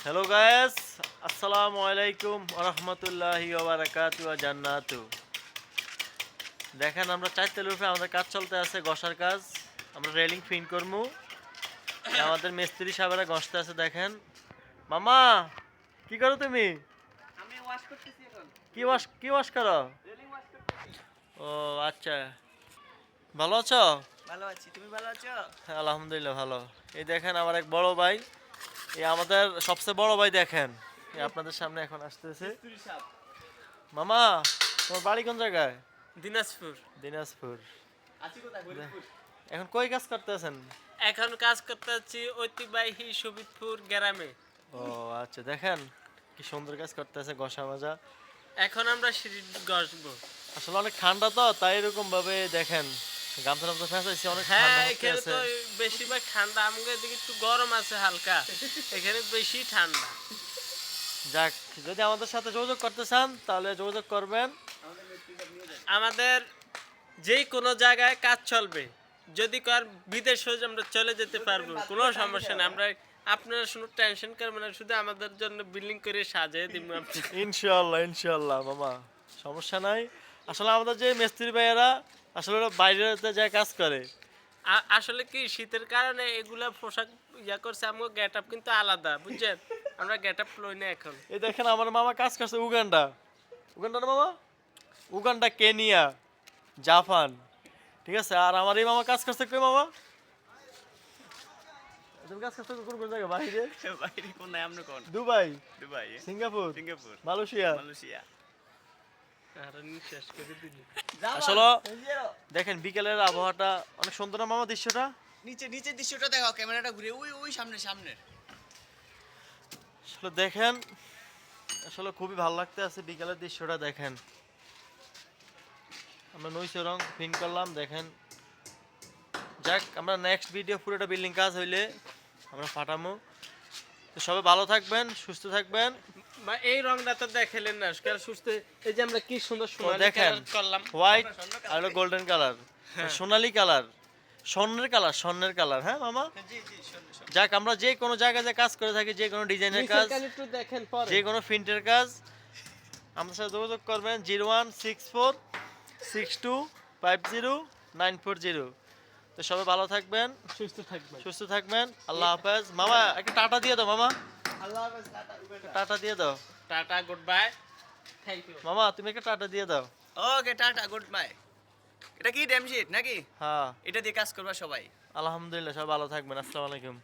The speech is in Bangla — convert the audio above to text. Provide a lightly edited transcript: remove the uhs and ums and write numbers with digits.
হ্যালো গায়েস, আসসালামু আলাইকুম রহমতুল্লাহি ওবারাকাতু জান্নাতু। দেখেন আমরা চারতলার উপরে আমাদের কাজ চলতে আছে, ঘষার কাজ। আমরা রেলিং ফিন করবো। আমাদের মিস্ত্রি সাহেবেরা ঘষতে আছে। দেখেন মামা, কি করো তুমি? আমি ওয়াশ করতেছি এখন। কি ওয়াশ করো? রেলিং ওয়াশ করতেছি। ও আচ্ছা, ভালো আছো? ভালো আছি, তুমি ভালো আছো? হ্যাঁ, আলহামদুলিল্লাহ ভালো। এই দেখেন আমার এক বড় ভাই, এই আমাদের সবচেয়ে বড় ভাই। দেখেন এই আপনাদের সামনে এখন আসতেছে। মিস্ত্রি সাহেব। মামা, তোমার বাড়ি কোন জায়গায়? দিনাজপুর। দিনাজপুর। আছি কোথায়? ফরিদপুর। এখন কই কাজ করতেছেন? এখন কাজ করতে আছি ঐতিহ্যবাহী শোভিতপুর গ্রামে। ও আচ্ছা, দেখেন কি সুন্দর কাজ করতেছে, ঘষা মাজা। এখন আমরা সিঁড়ি ঘষবো। আসলে অনেক ঠান্ডা তো, তাই এরকম ভাবে দেখেন গামছা টামছা ফেঁচাইছি, অনেক ঠান্ডা হ্যাঁ, এখানে লাগতেছে। তো বেশিরভাগ ঠান্ডা, আমাদের এদিকে একটু গরম আছে হালকা, এখানে বেশি ঠান্ডা। যাক, যদি আমাদের সাথে যোগাযোগ করতে চান তাহলে যোগাযোগ করবেন। আমাদের যেই কোনো জায়গায় কাজ চলবে, যদি কার বিদেশ হয়ে আমরা চলে যেতে পারবো, কোনো সমস্যা নেই। আমরা আপনারা শুধু টেনশন করবেন না, শুধু আমাদের জন্য বিল্ডিং করে সাজিয়ে দিব। ইনশাআল্লাহ ইনশাআল্লাহ মামা, সমস্যা নাই। আসলে আমাদের যে মিস্ত্রি ভাইয়েরা আসলে ওরা বাইরে যায় কাজ করে। আসলে কি শীতের কারণে এগুলা পোশাক করছে, আমার গেট আপ কিন্তু আলাদা, বুঝছেন? আমরা গেট আপ লই না এখন। এই দেখেন আমার মামা কাজ করছে উগান্ডা। উগান্ডা না মামা? Uganda, Kenya, Japan. ঠিক আছে, আর আমার এই মামা কাজ করছে কই মামা? তুমি কাজ করছো কোন কোন জায়গায়? বাইরে? বাইরে কোন নাই আপনি কোন? Dubai, Dubai, Singapore, Singapore, Malaysia. Malaysia. আর শেষ করে দিলি। আসলে দেখেন বিকেলের আবহাওয়াটা অনেক সুন্দর না মামা, দৃশ্যটা? নিচের দৃশ্যটা দেখাও, ক্যামেরাটা ঘুরে ওই সামনে সামনে। আসলে দেখেন, আসলে খুবই ভালো লাগতে আছে বিকেলের দৃশ্যটা। দেখেন আমরা নইছে রং ফিন করলাম। দেখেন, যাক আমরা নেক্সট ভিডিও পুরোটা বিল্ডিং কাজ হইলে আমরা ফাটামো। তো সবাই ভালো থাকবেন, সুস্থ থাকবেন। বা এই রংটা তো দেখালেন না, কারণ সুস্থ। এই যে আমরা কি সুন্দর তো সোনালী দেখেন কালার করলাম। হোয়াইট আর গোল্ডেন কালার, সোনালী কালার, স্বর্ণের কালার। হ্যাঁ মামা, জি জি, শুনুন শুনুন। যাক আমরা যে কোনো জায়গায় যে কাজ করে থাকি, যে কোনো ডিজাইনের নিচের কাজ, কান একটু দেখেন পরে। যে কোনো প্রিন্টের কাজ, আমাদের সাথে যোগাযোগ করবেন 0164625090। তো সবাই ভালো থাকবেন, সুস্থ থাকবেন। সুস্থ থাকবেন। আল্লাহ হাফেজ। মামা একটা টাটা দিয়ে দাও মামা, আল্লাহ হাফেজ, টাটা। টাটা দিয়ে দাও। Tata, goodbye, thank you. মামা তুমি একটা টাটা দিয়ে দাও। Okay, tata, goodbye. এটা কি ড্যাম শিট নাকি? হ্যাঁ, এটা দিয়ে কাজ করবা সবাই। আলহামদুলিল্লাহ, সবাই ভালো থাকবেন। আসসালামু আলাইকুম।